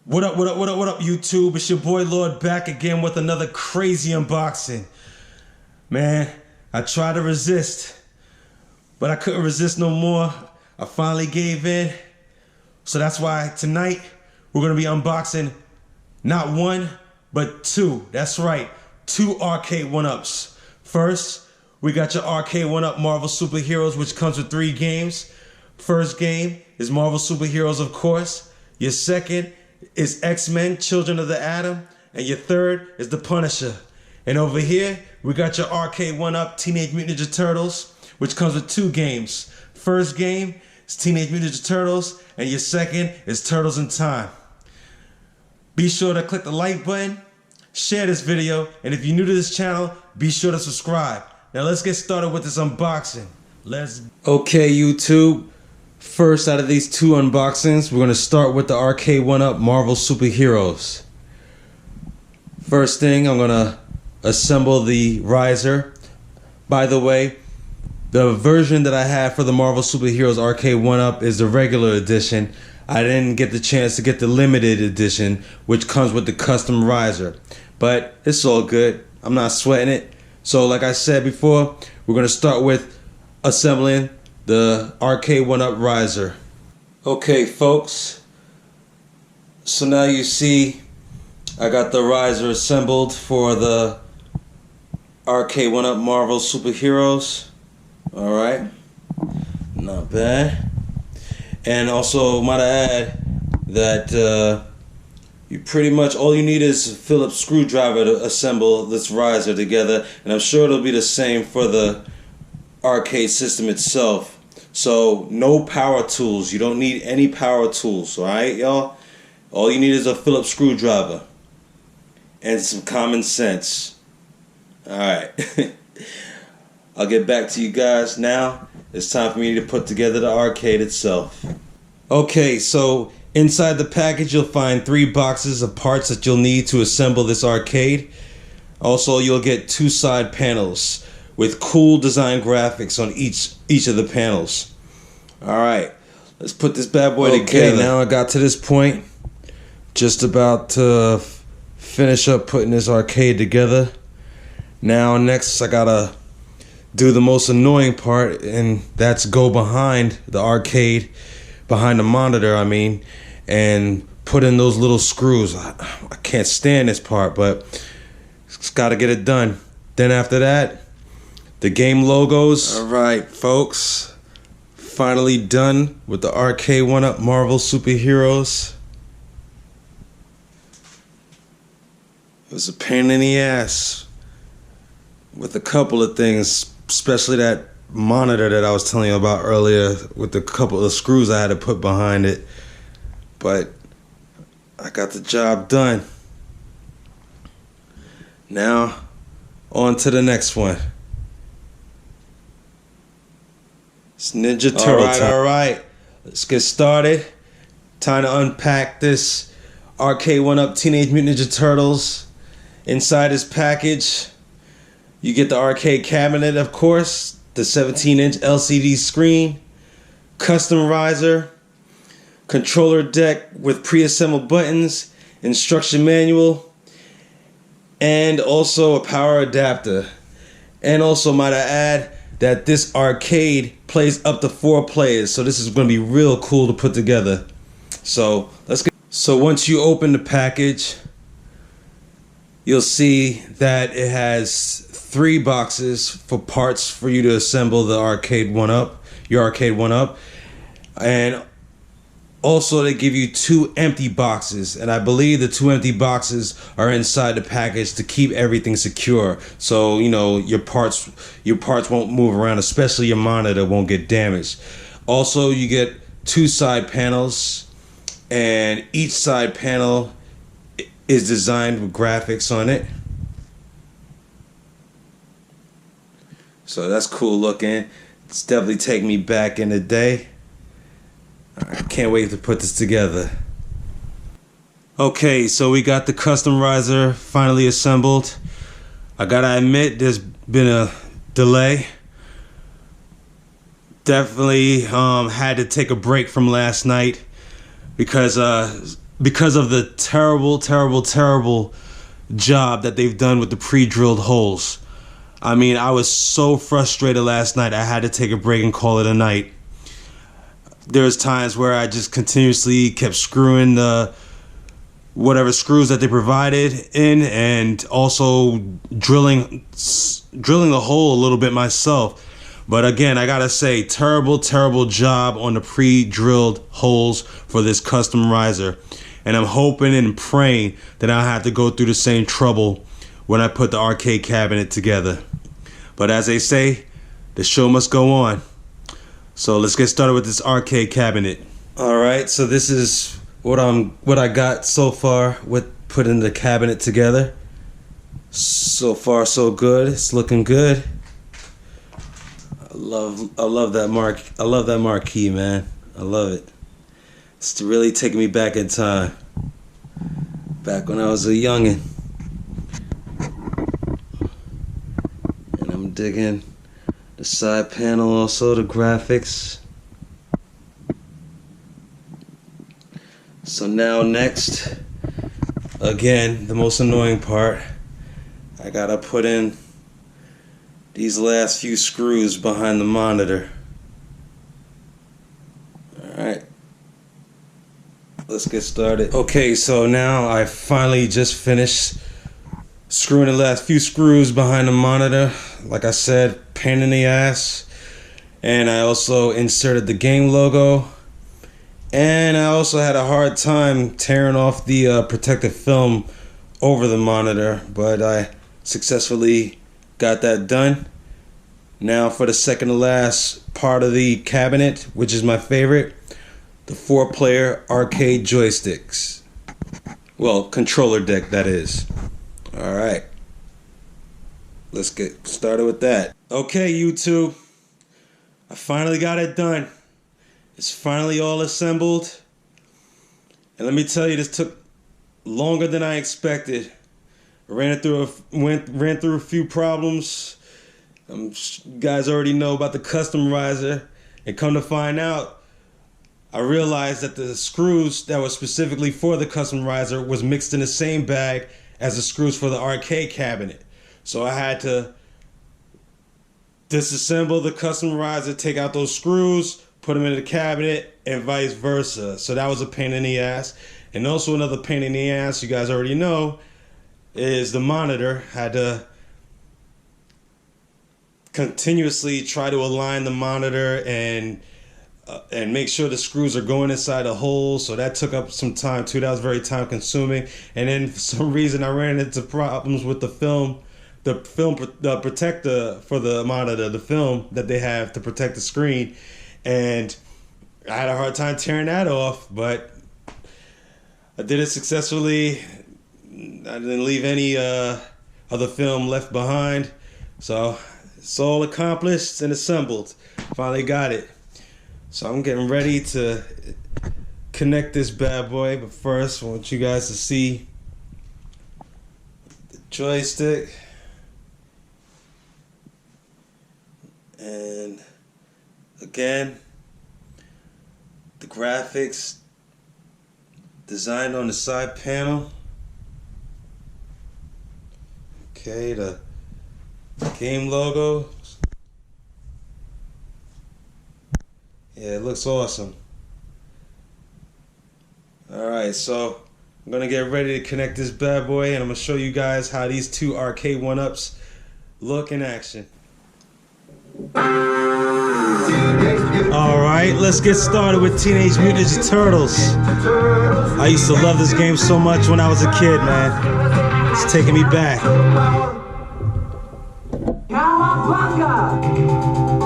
What up, YouTube? It's your boy L.A.W.D back again with another crazy unboxing. Man, I tried to resist, but I couldn't resist no more. I finally gave in. So that's why tonight we're gonna be unboxing not one, but two. That's right, two arcade 1-ups. First, we got your arcade 1-up Marvel Superheroes, which comes with 3 games. First game is Marvel Superheroes, of course. Your second is X-Men, Children of the Atom. And your third is The Punisher. And over here, we got your arcade 1-up Teenage Mutant Ninja Turtles, which comes with 2 games. First game is Teenage Mutant Ninja Turtles, and your second is Turtles in Time. Be sure to click the like button, share this video, and if you're new to this channel, be sure to subscribe. Now let's get started with this unboxing. Okay, YouTube. First out of these 2 unboxings, we're going to start with the arcade 1-up Marvel Superheroes. First thing, I'm going to assemble the riser. By the way, the version that I have for the Marvel Superheroes arcade 1-up is the regular edition. I didn't get the chance to get the limited edition, which comes with the custom riser. But it's all good. I'm not sweating it. So like I said before, we're going to start with assembling the arcade 1-up riser. Okay, folks. So now you see I got the riser assembled for the arcade 1-up Marvel Superheroes. Alright. Not bad. And also might I add that you pretty much all you need is a Phillips screwdriver to assemble this riser together, and I'm sure it'll be the same for the arcade system itself. So no power tools. You don't need any power tools. Alright, y'all? All you need is a Phillips screwdriver and some common sense. Alright. I'll get back to you guys now. It's time for me to put together the arcade itself. Okay, so inside the package you'll find 3 boxes of parts that you'll need to assemble this arcade. Also, you'll get 2 side panels with cool design graphics on each of the panels. Alright, let's put this bad boy together. Now I got to this point, just about to finish up putting this arcade together. Now next I gotta do the most annoying part, and that's go behind the arcade, behind the monitor I mean, and put in those little screws. I can't stand this part, but it's gotta get it done. Then after that, the game logos. Alright, folks. Finally done with the arcade 1-up Marvel Superheroes. It was a pain in the ass with a couple of things, especially that monitor that I was telling you about earlier with the couple of screws I had to put behind it. But I got the job done. Now, on to the next one. It's Ninja Turtle time. Alright, let's get started. Time to unpack this arcade 1-up Teenage Mutant Ninja Turtles. Inside this package, you get the arcade cabinet, of course, the 17-inch LCD screen, custom riser, controller deck with pre-assembled buttons, instruction manual, and also a power adapter. And also might I add that this arcade plays up to 4 players, so this is going to be real cool to put together. So let's get. So once you open the package, you'll see that it has 3 boxes for parts for you to assemble the arcade 1-up, your arcade 1-up, and also they give you 2 empty boxes, and I believe the 2 empty boxes are inside the package to keep everything secure, so you know your parts won't move around, especially your monitor won't get damaged. Also, you get 2 side panels, and each side panel is designed with graphics on it. So that's cool looking. It's definitely taking me back in the day. I can't wait to put this together. Okay, so we got the custom riser finally assembled. I gotta admit, there's been a delay. Definitely had to take a break from last night because because of the terrible job that they've done with the pre-drilled holes. I mean, I was so frustrated last night, I had to take a break and call it a night. There's times where I just continuously kept screwing the whatever screws that they provided in, and also drilling the hole a little bit myself. But again, I gotta say, terrible job on the pre-drilled holes for this custom riser. And I'm hoping and praying that I don't have to go through the same trouble when I put the arcade cabinet together. But as they say, the show must go on. So let's get started with this arcade cabinet. Alright, so this is what I got so far with putting the cabinet together. So far so good. It's looking good. I love that marquee, man. I love it. It's really taking me back in time. Back when I was a youngin'. And I'm digging the side panel, also the graphics. So now next, again, the most annoying part, I gotta put in these last few screws behind the monitor. Alright, let's get started. Okay, so now I finally just finished screwing the last few screws behind the monitor. Like I said, pain in the ass. And I also inserted the game logo. And I also had a hard time tearing off the protective film over the monitor, but I successfully got that done. Now for the second to last part of the cabinet, which is my favorite, the 4-player arcade joysticks. Well, controller deck, that is. Alright, let's get started with that. Okay, YouTube, I finally got it done. It's finally all assembled. And let me tell you, this took longer than I expected. I ran through a few problems. You guys already know about the custom riser. And come to find out, I realized that the screws that were specifically for the custom riser was mixed in the same bag as the screws for the arcade cabinet. So I had to disassemble the custom riser, take out those screws, put them in the cabinet, and vice versa. So that was a pain in the ass. And also another pain in the ass, you guys already know, is the monitor. Had to continuously try to align the monitor and make sure the screws are going inside the hole. So that took up some time too. That was very time consuming. And then for some reason I ran into problems with the protector for the monitor, the film that they have to protect the screen. And I had a hard time tearing that off, but I did it successfully. I didn't leave any other film left behind. So it's all accomplished and assembled. Finally got it. So I'm getting ready to connect this bad boy. But first, I want you guys to see the joystick. And again, the graphics designed on the side panel. Okay, the game logo. Yeah, it looks awesome. Alright, so I'm gonna get ready to connect this bad boy, and I'm gonna show you guys how these two arcade 1-ups look in action. Alright, let's get started with Teenage Mutant Ninja Turtles. I used to love this game so much when I was a kid, man. It's taking me back.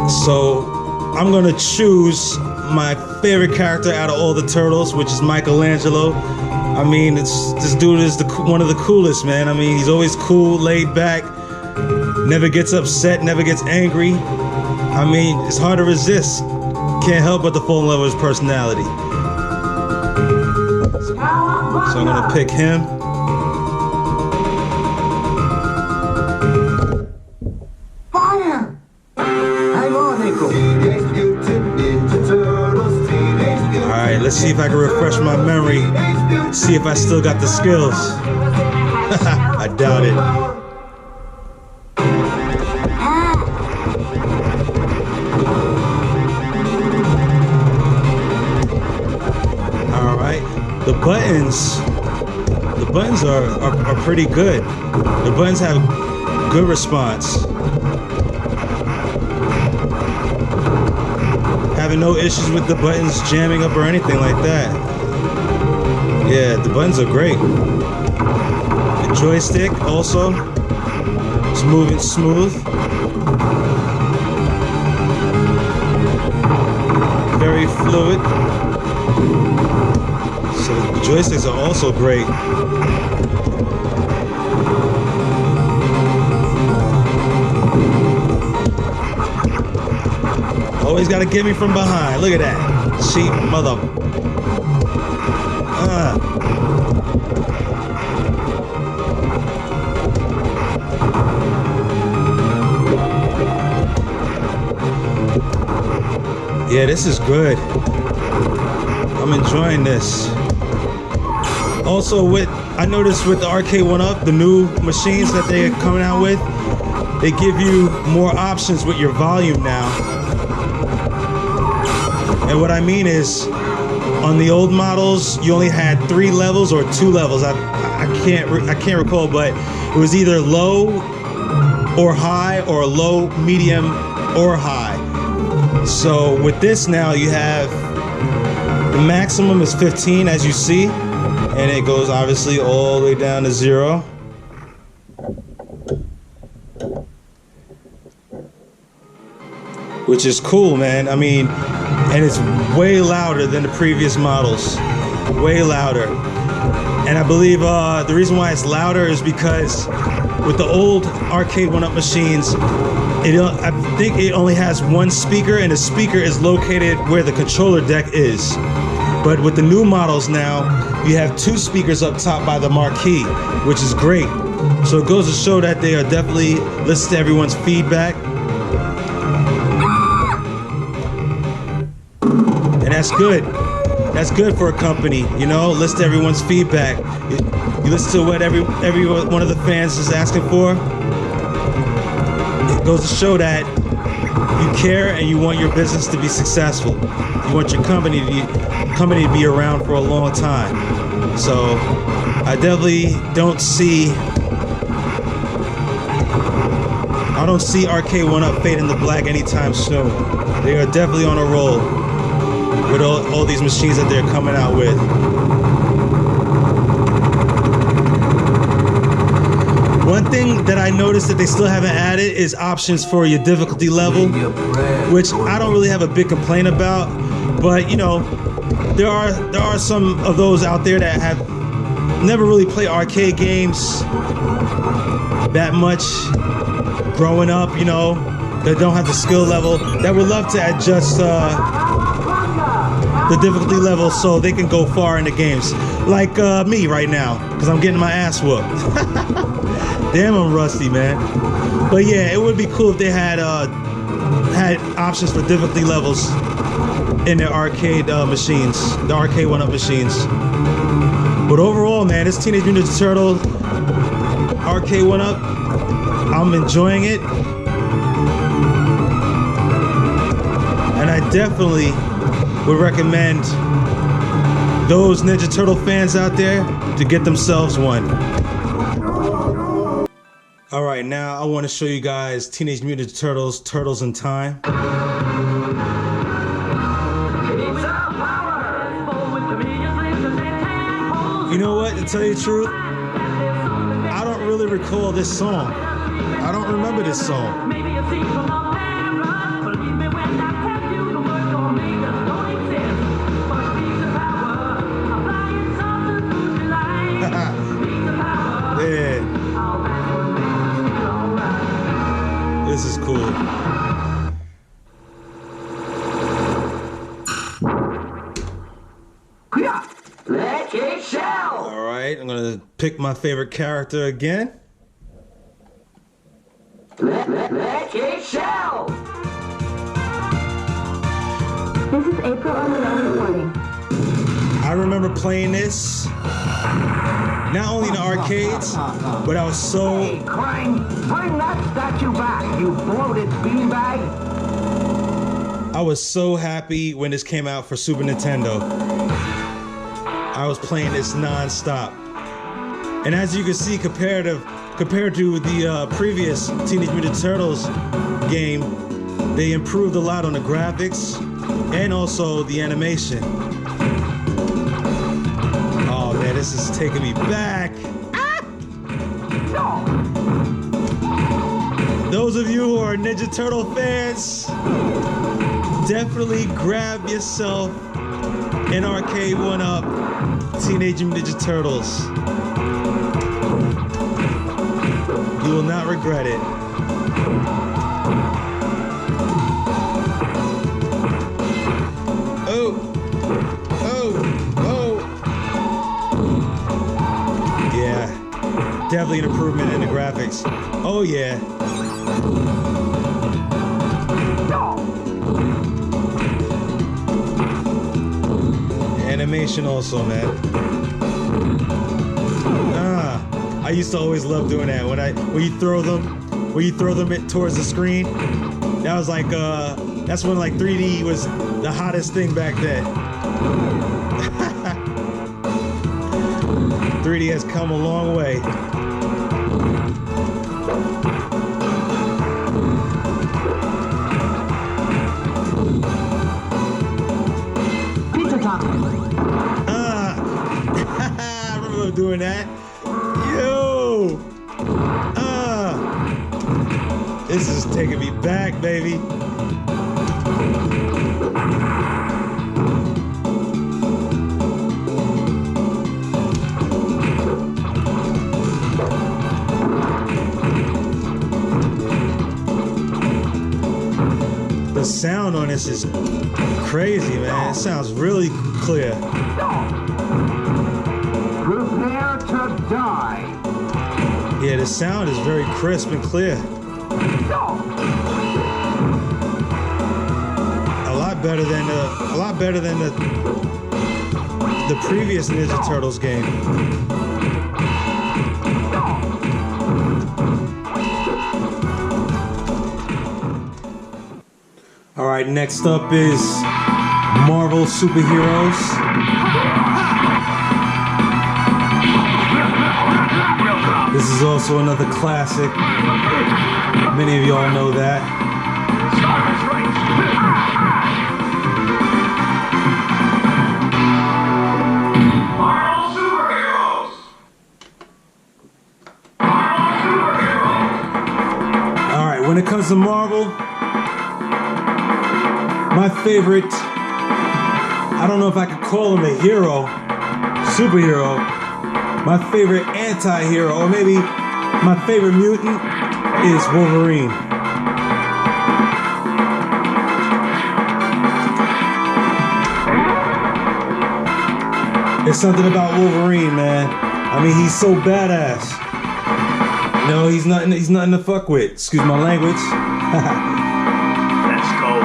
So, I'm gonna choose my favorite character out of all the Turtles, which is Michelangelo. I mean, this dude is one of the coolest, man. I mean, he's always cool, laid back, never gets upset, never gets angry. I mean, it's hard to resist. Can't help but to fall in love with his personality. So I'm gonna pick him. Fire! Ironical. Alright, let's see if I can refresh my memory. See if I still got the skills. I doubt it. All right, the buttons are pretty good. The buttons have good response. Having no issues with the buttons jamming up or anything like that. Yeah, the buttons are great. The joystick also is moving smooth. Very fluid. So the joysticks are also great. Always gotta get me from behind. Look at that. Cheap mother. Yeah, this is good. I'm enjoying this. Also, I noticed with the Arcade 1-Up, the new machines that they're coming out with, they give you more options with your volume now. And what I mean is, on the old models, you only had 3 levels or 2 levels. I can't recall, but it was either low or high, or low, medium, or high. So with this now, you have the maximum is 15, as you see, and it goes obviously all the way down to 0. Which is cool, man. I mean, and it's way louder than the previous models. Way louder. And I believe the reason why it's louder is because with the old Arcade 1-Up machines, I think it only has one speaker, and the speaker is located where the controller deck is. But with the new models now, you have 2 speakers up top by the marquee, which is great. So it goes to show that they are definitely listening to everyone's feedback. And that's good. That's good for a company, you know, listen to everyone's feedback. You listen to what every one of the fans is asking for. It goes to show that you care and you want your business to be successful. You want your company to be around for a long time. So I definitely don't see Arcade 1-Up fading to black anytime soon. They are definitely on a roll with all these machines that they're coming out with. One thing that I noticed that they still haven't added is options for your difficulty level, which I don't really have a big complaint about, but you know, there are some of those out there that have never really played arcade games that much growing up, you know, that don't have the skill level, that would love to adjust the difficulty level so they can go far in the games. Like me right now, because I'm getting my ass whooped. Damn, I'm rusty, man. But yeah, it would be cool if they had options for difficulty levels in their arcade machines, the Arcade 1-Up machines. But overall, man, this Teenage Mutant Ninja Turtle Arcade 1-Up, I'm enjoying it. And I definitely would recommend those Ninja Turtle fans out there to get themselves one. Alright, now I want to show you guys Teenage Mutant Ninja Turtles, Turtles in Time. You know what, to tell you the truth, I don't really recall this song. I don't remember this song. Yeah. This is cool. Alright, I'm gonna pick my favorite character again. This is April on the reporting. I remember playing this not only in the arcades, but I was so... Hey, Krang, bring that statue back, you bloated beanbag! I was so happy when this came out for Super Nintendo. I was playing this non-stop. And as you can see, compared to the previous Teenage Mutant Turtles game, they improved a lot on the graphics and also the animation. Oh man, this is taking me back. Ah! Those of you who are Ninja Turtle fans, definitely grab yourself an arcade one-up Teenage Mutant Ninja Turtles. You will not regret it. Oh! Yeah, definitely an improvement in the graphics. Oh yeah. Animation also, man. I used to always love doing that when you throw them towards the screen. That was like that's when like 3D was the hottest thing back then. 3D has come a long way. Pizza time. I remember doing that. Yo! This is taking me back, baby. The sound on this is crazy, man. It sounds really clear. Prepare to die. Yeah, the sound is very crisp and clear. A lot better than the previous Ninja Turtles game. All right, next up is Marvel Superheroes. This is also another classic. Many of y'all know that. Marvel Superheroes! All right, when it comes to Marvel, my favorite, I don't know if I could call him a hero, superhero. My favorite anti-hero, or maybe my favorite mutant, is Wolverine. There's something about Wolverine, man. I mean, he's so badass. No, he's nothing to fuck with. Excuse my language. Let's go,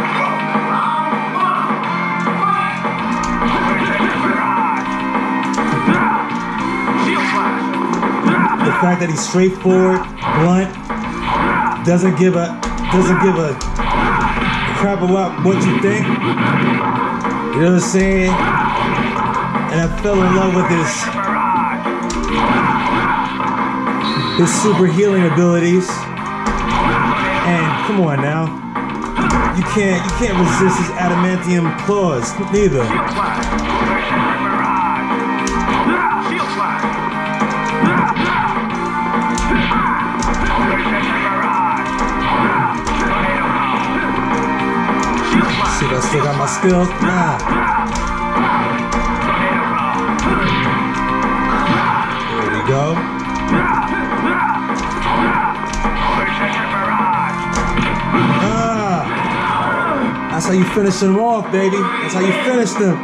The fact that he's straightforward, blunt, doesn't give a crap about what you think. You know what I'm saying? And I fell in love with his super healing abilities. And come on now, you can't resist his adamantium claws neither. See if I still got my skills. Nah. There we go. That's how you finish them off, baby. That's how you finish them.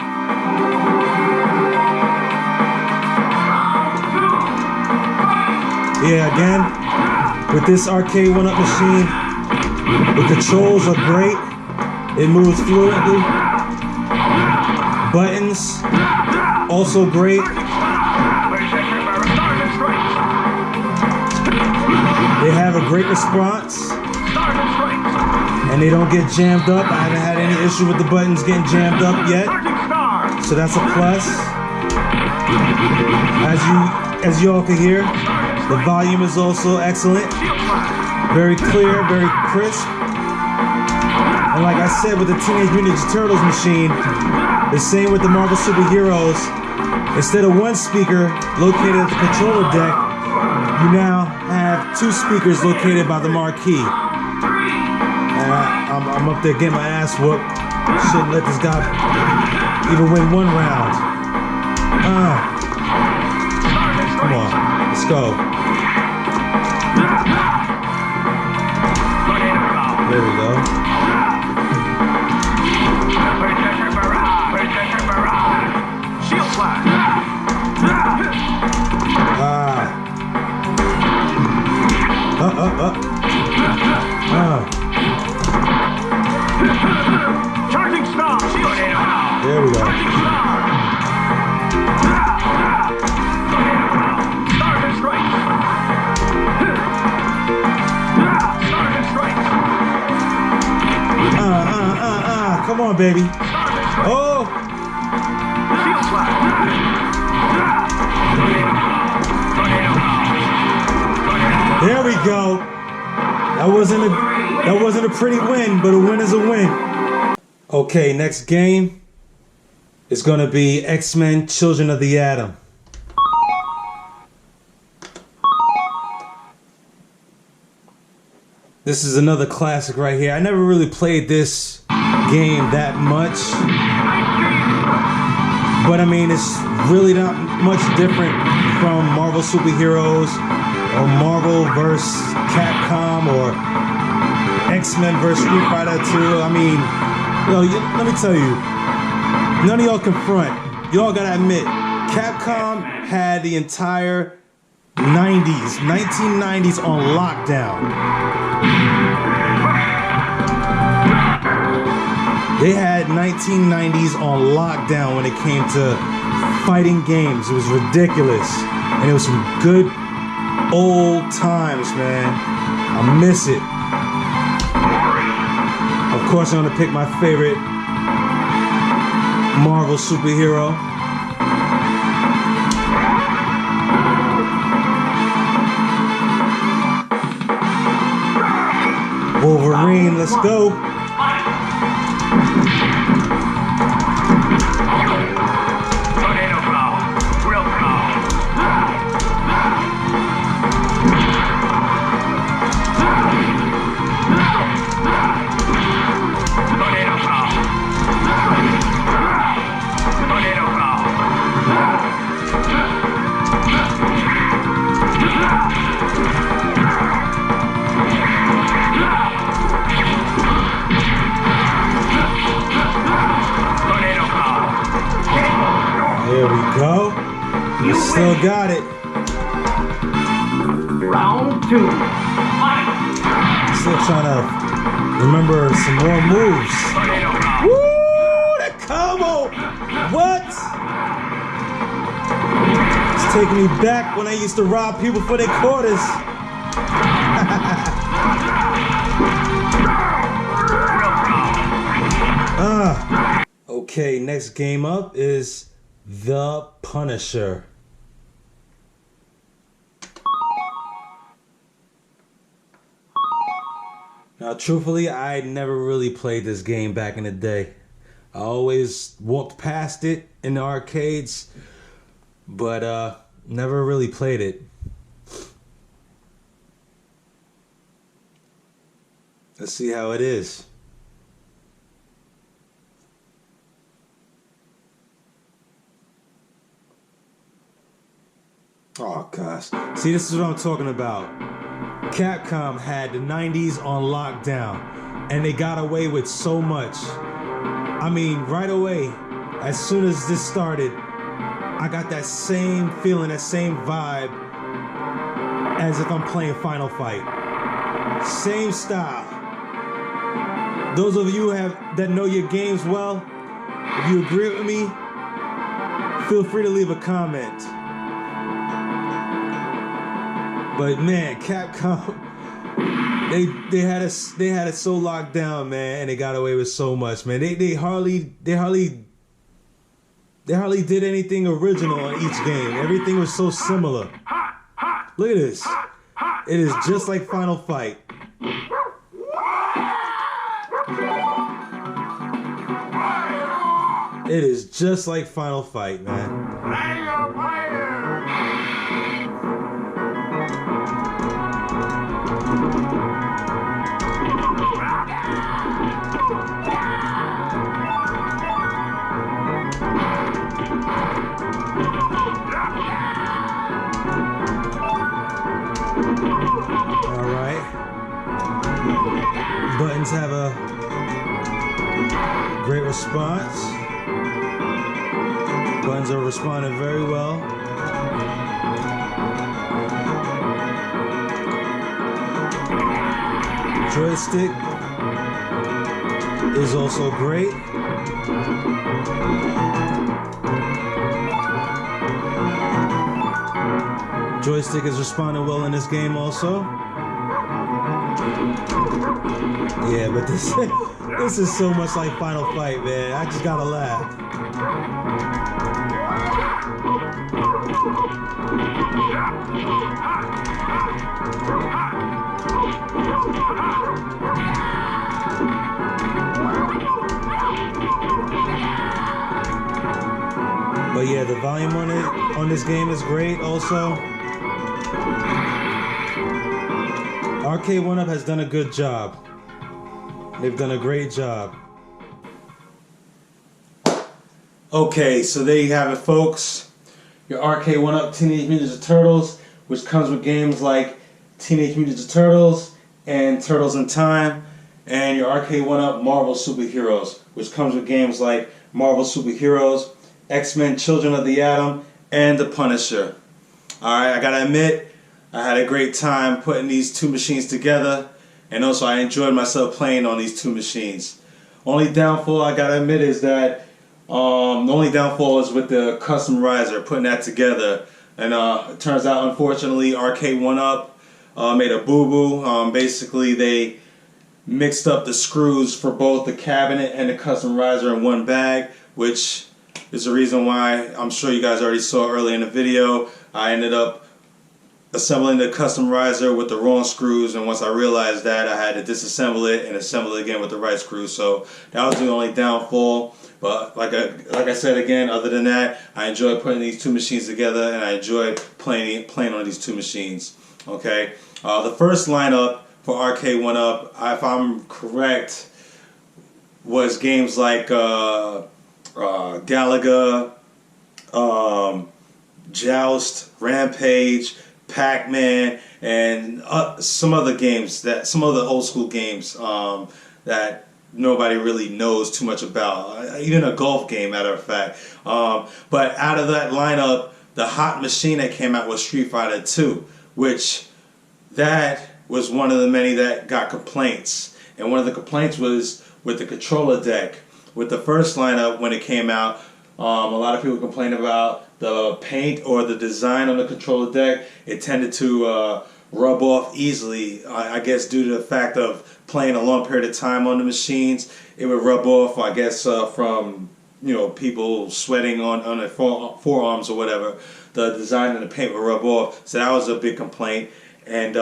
Yeah, again, with this arcade one-up machine, the controls are great. It moves fluently. Buttons, Also great. They have a great response. And they don't get jammed up. I haven't had any issue with the buttons getting jammed up yet. So that's a plus. As you all can hear, the volume is also excellent. Very clear, very crisp. And like I said with the Teenage Mutant Ninja Turtles machine, the same with the Marvel superheroes. Instead of one speaker located at the controller deck, you now have two speakers located by the marquee. And I'm up there getting my ass whooped. Shouldn't let this guy even win one round. Come on, let's go. There we go. Charging star. There we go. Come on, baby. Oh. There we go. That wasn't a pretty win, but a win is a win. Okay, next game is gonna be X-Men Children of the Atom. This is another classic right here. I never really played this game that much, but I mean, it's really not much different from Marvel superheroes or Marvel vs. Capcom or X-Men vs. Street Fighter 2. I mean, let me tell you, none of y'all can front. Y'all gotta admit, Capcom had the entire 1990s on lockdown. They had 1990s on lockdown when it came to fighting games. It was ridiculous. And it was some good old times, man. I miss it. Of course, I'm gonna pick my favorite Marvel superhero. Wolverine, let's go. There we go. You still got it. Round two. Still trying to remember some more moves. Woo! That combo! What? It's taking me back when I used to rob people for their quarters. Okay, next game up is The Punisher. Now, truthfully, I never really played this game back in the day. I always walked past it in the arcades, but never really played it. Let's see how it is. Oh gosh. See, this is what I'm talking about. Capcom had the 90s on lockdown, and they got away with so much. I mean, right away, as soon as this started, I got that same feeling, that same vibe as if I'm playing Final Fight. Same style. Those of you that know your games well, if you agree with me, feel free to leave a comment. But man, Capcom, they had it so locked down, man, and they got away with so much, man. They hardly did anything original on each game. Everything was so similar. Look at this. It is just like Final Fight. It is just like Final Fight, man. Buttons have a great response. Buttons are responding very well. Joystick is also great. Joystick is responding well in this game also. Yeah, but this is so much like Final Fight, man. I just gotta laugh. But yeah, the volume on this game is great also. Arcade 1-Up has done a good job. They've done a great job. Okay, so there you have it, folks. Your Arcade 1-Up Teenage Mutant Ninja Turtles, which comes with games like Teenage Mutant Ninja Turtles and Turtles in Time, and your Arcade 1-Up Marvel Superheroes, which comes with games like Marvel Superheroes, X-Men Children of the Atom, and The Punisher. Alright, I gotta admit, I had a great time putting these two machines together, and also I enjoyed myself playing on these two machines. Only downfall I gotta admit is that the only downfall is with the custom riser, putting that together. And it turns out, unfortunately, Arcade 1-Up made a boo-boo. Basically, they mixed up the screws for both the cabinet and the custom riser in one bag, which is the reason why I'm sure you guys already saw earlier in the video. I ended up assembling the custom riser with the wrong screws, and once I realized that, I had to disassemble it and assemble it again with the right screws. So that was the only downfall. But like I said again, other than that, I enjoyed putting these two machines together, and I enjoyed playing on these two machines. Okay, the first lineup for Arcade 1-Up, if I'm correct, was games like Galaga, Joust, Rampage, Pac-Man, and some other games, some other old school games that nobody really knows too much about. Even a golf game, matter of fact. But out of that lineup, the hot machine that came out was Street Fighter 2, which that was one of the many that got complaints. And one of the complaints was with the controller deck. With the first lineup, when it came out, a lot of people complained about the paint or the design on the controller deck. It tended to rub off easily, I guess due to the fact of playing a long period of time on the machines. It would rub off, I guess, from people sweating on their forearms or whatever. The design and the paint would rub off, so that was a big complaint. And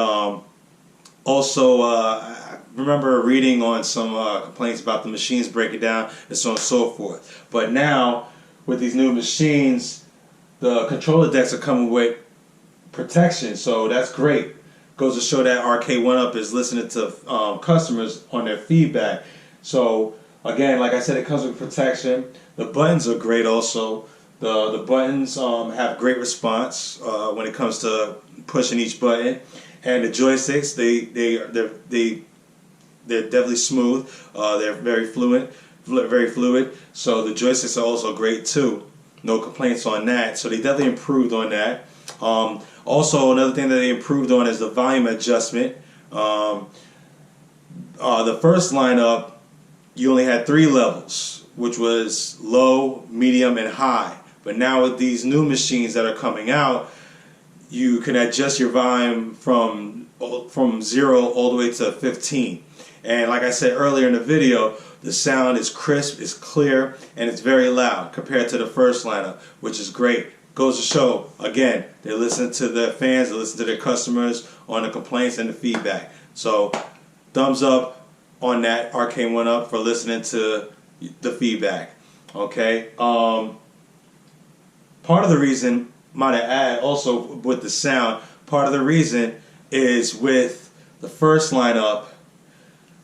also, I remember reading on some complaints about the machines breaking down and so on and so forth. But now, with these new machines, the controller decks are coming with protection, so that's great. Goes to show that Arcade 1-Up is listening to customers on their feedback. So again, like I said, it comes with protection. The buttons are great also. The buttons have great response when it comes to pushing each button, and the joysticks they're definitely smooth. They're very fluid. So the joysticks are also great too. No complaints on that. So they definitely improved on that. Also, another thing that they improved on is the volume adjustment. The first lineup, you only had 3 levels, which was low, medium, and high. But now with these new machines that are coming out, you can adjust your volume from 0 all the way to 15. And like I said earlier in the video, the sound is crisp, it's clear, and it's very loud compared to the first lineup, which is great. Goes to show, again, they listen to their fans, they listen to their customers on the complaints and the feedback. So thumbs up on that RK1UP for listening to the feedback. Okay. Part of the reason, might I add, also with the sound, part of the reason is with the first lineup.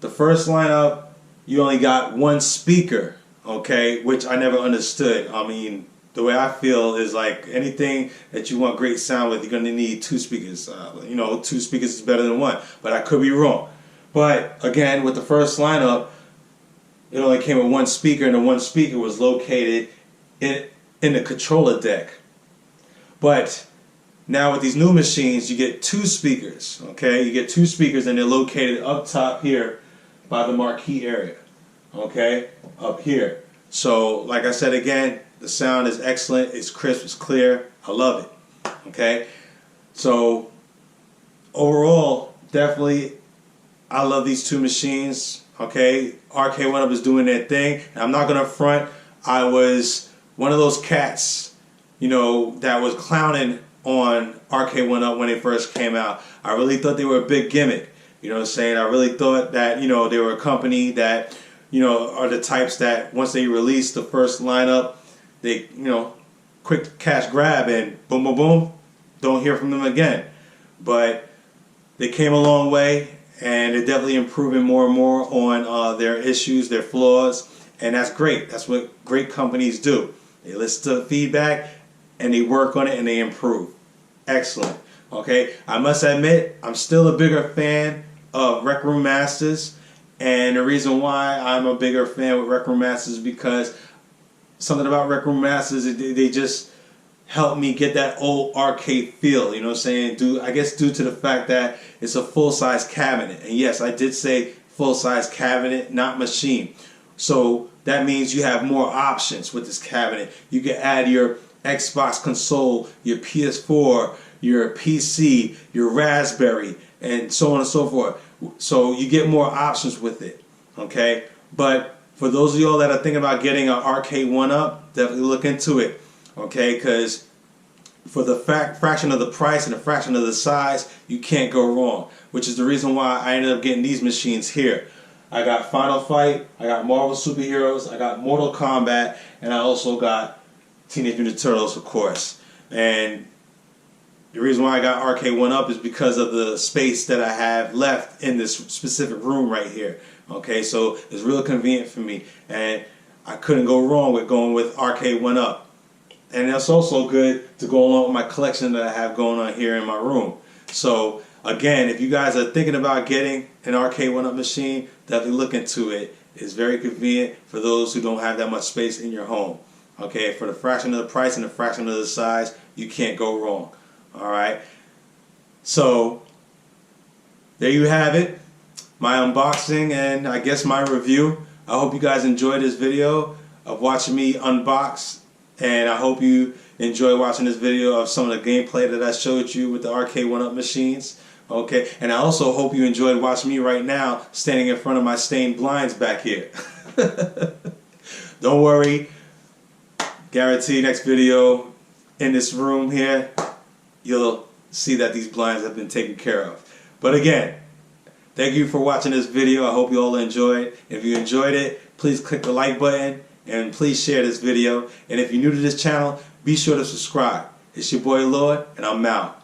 The first lineup, you only got one speaker, okay, which I never understood. I mean, the way I feel is like anything that you want great sound with, you're going to need two speakers. You know, two speakers is better than one, but I could be wrong. But again, with the first lineup, it only came with one speaker, and the one speaker was located in the controller deck. But now with these new machines, you get two speakers, okay? You get two speakers, and they're located up top here by the marquee area, okay? Up here. So, like I said again, the sound is excellent, it's crisp, it's clear, I love it, okay? So, overall, definitely, I love these two machines, okay? RK1UP is doing their thing, and I'm not gonna front, I was one of those cats, you know, that was clowning on RK1UP when they first came out. I really thought they were a big gimmick, you know what I'm saying? I really thought that, you know, they were a company that, you know, are the types that once they release the first lineup, they, you know, quick cash grab and boom, boom, boom, don't hear from them again. But they came a long way, and they're definitely improving more and more on their issues, their flaws, and that's great. That's what great companies do. They listen to feedback, and they work on it, and they improve. Excellent. Okay, I must admit, I'm still a bigger fan of Rec Room Masters, and the reason why I'm a bigger fan with Rec Room Masters is because something about Rec Room Masters, they just help me get that old arcade feel, you know what I'm saying? I guess due to the fact that it's a full-size cabinet. And yes, I did say full-size cabinet, not machine. So that means you have more options with this cabinet. You can add your Xbox console, your PS4, your PC, your Raspberry, and so on and so forth. So you get more options with it, okay? But for those of y'all that are thinking about getting an RK1UP, definitely look into it, okay? Because for the fraction of the price and a fraction of the size, you can't go wrong, which is the reason why I ended up getting these machines here. I got Final Fight, I got Marvel Superheroes, I got Mortal Kombat, and I also got Teenage Mutant Turtles, of course. And the reason why I got RK1UP is because of the space that I have left in this specific room right here. Okay, so it's real convenient for me, and I couldn't go wrong with going with RK1UP. And that's also good to go along with my collection that I have going on here in my room. So again, if you guys are thinking about getting an RK1UP machine, definitely look into it. It's very convenient for those who don't have that much space in your home. Okay, for the fraction of the price and the fraction of the size, you can't go wrong. Alright, so there you have it, my unboxing and I guess my review. I hope you guys enjoyed this video of watching me unbox, and I hope you enjoy watching this video of some of the gameplay that I showed you with the RK1UP machines. Okay, and I also hope you enjoyed watching me right now standing in front of my stained blinds back here. Don't worry, guarantee next video in this room here, you'll see that these blinds have been taken care of. But again, thank you for watching this video. I hope you all enjoyed. If you enjoyed it, please click the like button and please share this video. And if you're new to this channel, be sure to subscribe. It's your boy Lord, and I'm out.